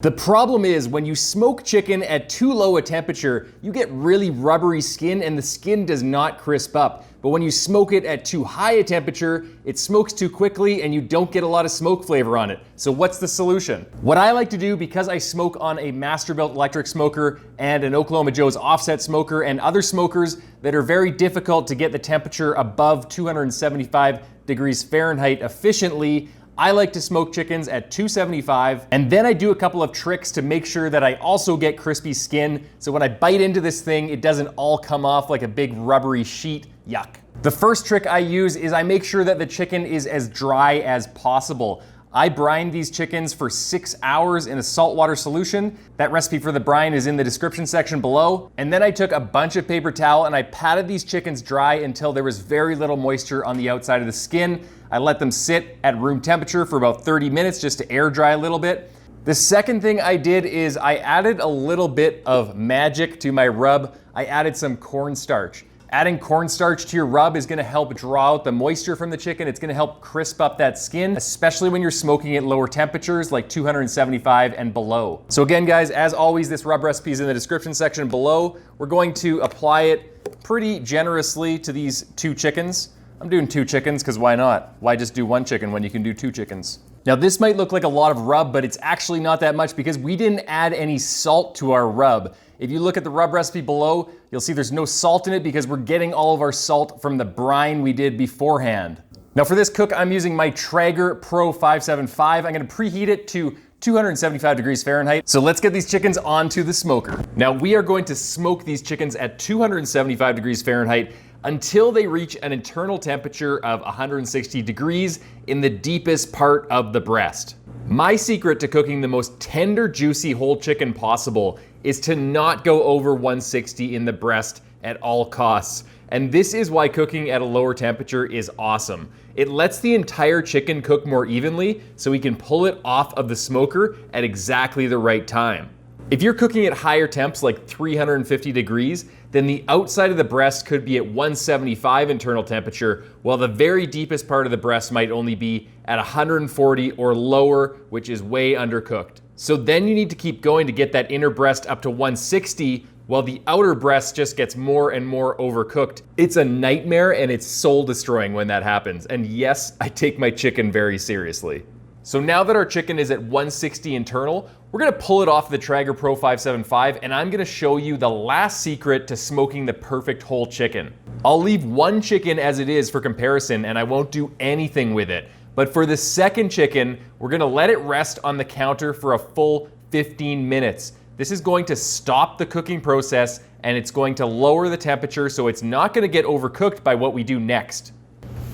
The problem is when you smoke chicken at too low a temperature, you get really rubbery skin and the skin does not crisp up. But when you smoke it at too high a temperature, it smokes too quickly and you don't get a lot of smoke flavor on it. So what's the solution? What I like to do, because I smoke on a Masterbuilt Electric Smoker and an Oklahoma Joe's offset smoker and other smokers that are very difficult to get the temperature above 275 degrees Fahrenheit efficiently, I like to smoke chickens at 275, and then I do a couple of tricks to make sure that I also get crispy skin, so when I bite into this thing, it doesn't all come off like a big rubbery sheet. Yuck. The first trick I use is I make sure that the chicken is as dry as possible. I brine these chickens for 6 hours in a saltwater solution. That recipe for the brine is in the description section below. And then I took a bunch of paper towel and I patted these chickens dry until there was very little moisture on the outside of the skin. I let them sit at room temperature for about 30 minutes just to air dry a little bit. The second thing I did is I added a little bit of magic to my rub. I added some cornstarch. Adding cornstarch to your rub is gonna help draw out the moisture from the chicken. It's gonna help crisp up that skin, especially when you're smoking at lower temperatures like 275 and below. So again, guys, as always, this rub recipe is in the description section below. We're going to apply it pretty generously to these 2 chickens. I'm doing 2 chickens because why not? Why just do 1 chicken when you can do 2 chickens? Now this might look like a lot of rub, but it's actually not that much because we didn't add any salt to our rub. If you look at the rub recipe below, you'll see there's no salt in it because we're getting all of our salt from the brine we did beforehand. Now for this cook, I'm using my Traeger Pro 575. I'm gonna preheat it to 275 degrees Fahrenheit. So let's get these chickens onto the smoker. Now we are going to smoke these chickens at 275 degrees Fahrenheit until they reach an internal temperature of 160 degrees in the deepest part of the breast. My secret to cooking the most tender, juicy whole chicken possible is to not go over 160 in the breast at all costs. And this is why cooking at a lower temperature is awesome. It lets the entire chicken cook more evenly so we can pull it off of the smoker at exactly the right time. If you're cooking at higher temps like 350 degrees, then the outside of the breast could be at 175 internal temperature, while the very deepest part of the breast might only be at 140 or lower, which is way undercooked. So then you need to keep going to get that inner breast up to 160, while the outer breast just gets more and more overcooked. It's a nightmare and it's soul destroying when that happens. And yes, I take my chicken very seriously. So now that our chicken is at 160 internal, we're gonna pull it off the Traeger Pro 575 and I'm gonna show you the last secret to smoking the perfect whole chicken. I'll leave 1 chicken as it is for comparison and I won't do anything with it. But for the second chicken, we're gonna let it rest on the counter for a full 15 minutes. This is going to stop the cooking process and it's going to lower the temperature so it's not gonna get overcooked by what we do next.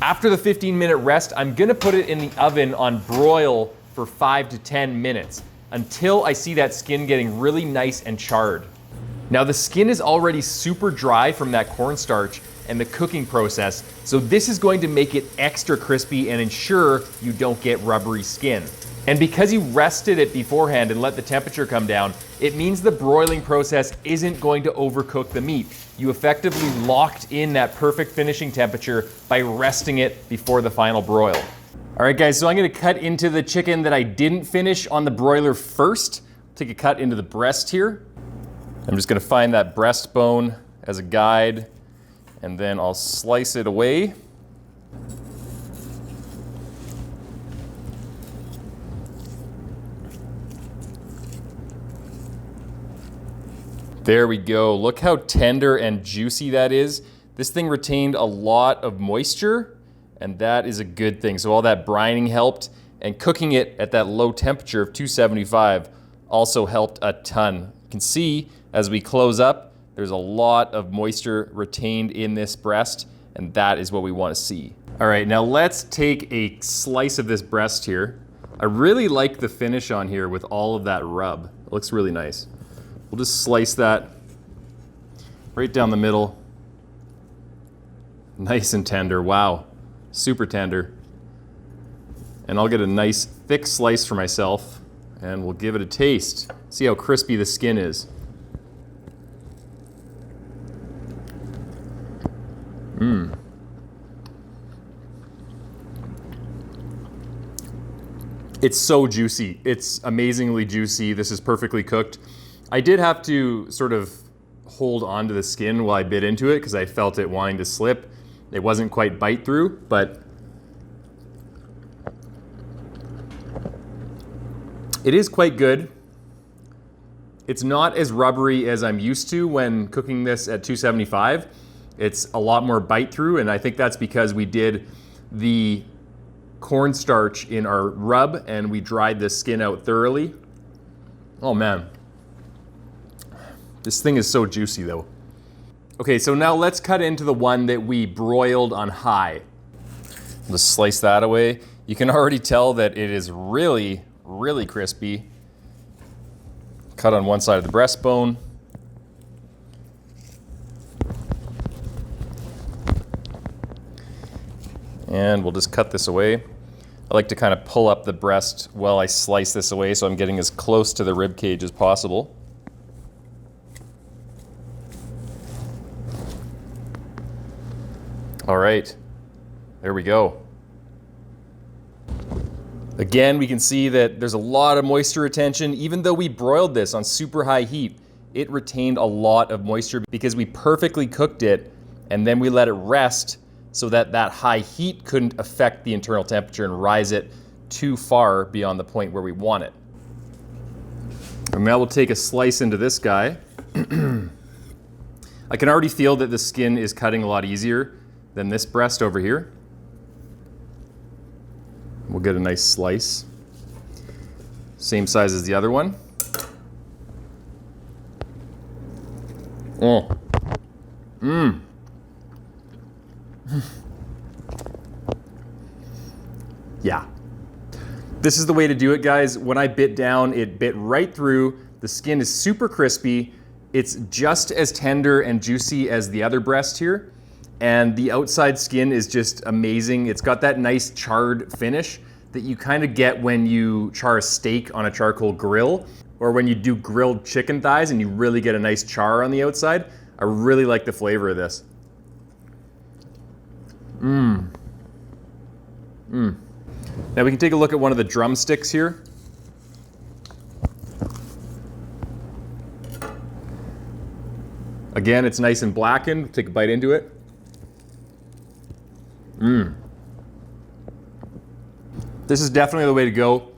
After the 15-minute rest, I'm gonna put it in the oven on broil for 5 to 10 minutes until I see that skin getting really nice and charred. Now the skin is already super dry from that cornstarch and the cooking process, so this is going to make it extra crispy and ensure you don't get rubbery skin. And because you rested it beforehand and let the temperature come down, it means the broiling process isn't going to overcook the meat. You effectively locked in that perfect finishing temperature by resting it before the final broil. All right guys, so I'm gonna cut into the chicken that I didn't finish on the broiler first. Take a cut into the breast here. I'm just gonna find that breastbone as a guide and then I'll slice it away. There we go. Look how tender and juicy that is. This thing retained a lot of moisture, and that is a good thing. So all that brining helped, and cooking it at that low temperature of 275 also helped a ton. You can see as we close up, there's a lot of moisture retained in this breast, and that is what we want to see. All right, now let's take a slice of this breast here. I really like the finish on here with all of that rub. It looks really nice. We'll just slice that right down the middle. Nice and tender, wow, super tender. And I'll get a nice thick slice for myself and we'll give it a taste. See how crispy the skin is. It's so juicy. It's amazingly juicy. This is perfectly cooked. I did have to sort of hold onto the skin while I bit into it because I felt it wanting to slip. It wasn't quite bite through, but it is quite good. It's not as rubbery as I'm used to when cooking this at 275. It's a lot more bite through, and I think that's because we did the cornstarch in our rub and we dried the skin out thoroughly. Oh man, this thing is so juicy though. Okay, so now let's cut into the one that we broiled on high. Let's slice that away. You can already tell that it is really, really crispy. Cut on one side of the breastbone. And we'll just cut this away. I like to kind of pull up the breast while I slice this away so I'm getting as close to the rib cage as possible. All right, there we go. Again, we can see that there's a lot of moisture retention. Even though we broiled this on super high heat, it retained a lot of moisture because we perfectly cooked it and then we let it rest so that that high heat couldn't affect the internal temperature and rise it too far beyond the point where we want it. And now we'll take a slice into this guy. I can already feel that the skin is cutting a lot easier than this breast over here. We'll get a nice slice. Same size as the other one. Oh. Mmm. Yeah. This is the way to do it, guys. When I bit down, it bit right through. The skin is super crispy. It's just as tender and juicy as the other breast here. And the outside skin is just amazing. It's got that nice charred finish that you kind of get when you char a steak on a charcoal grill, or when you do grilled chicken thighs and you really get a nice char on the outside. I really like the flavor of this. Mmm. Mmm. Now we can take a look at one of the drumsticks here. Again, it's nice and blackened. Take a bite into it. Mmm. This is definitely the way to go.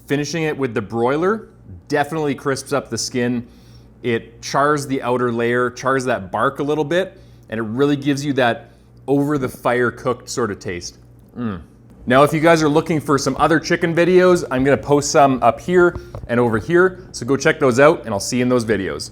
Finishing it with the broiler definitely crisps up the skin. It chars the outer layer, chars that bark a little bit, and it really gives you that over the fire cooked sort of taste. Mm. Now, if you guys are looking for some other chicken videos, I'm gonna post some up here and over here, so go check those out and I'll see you in those videos.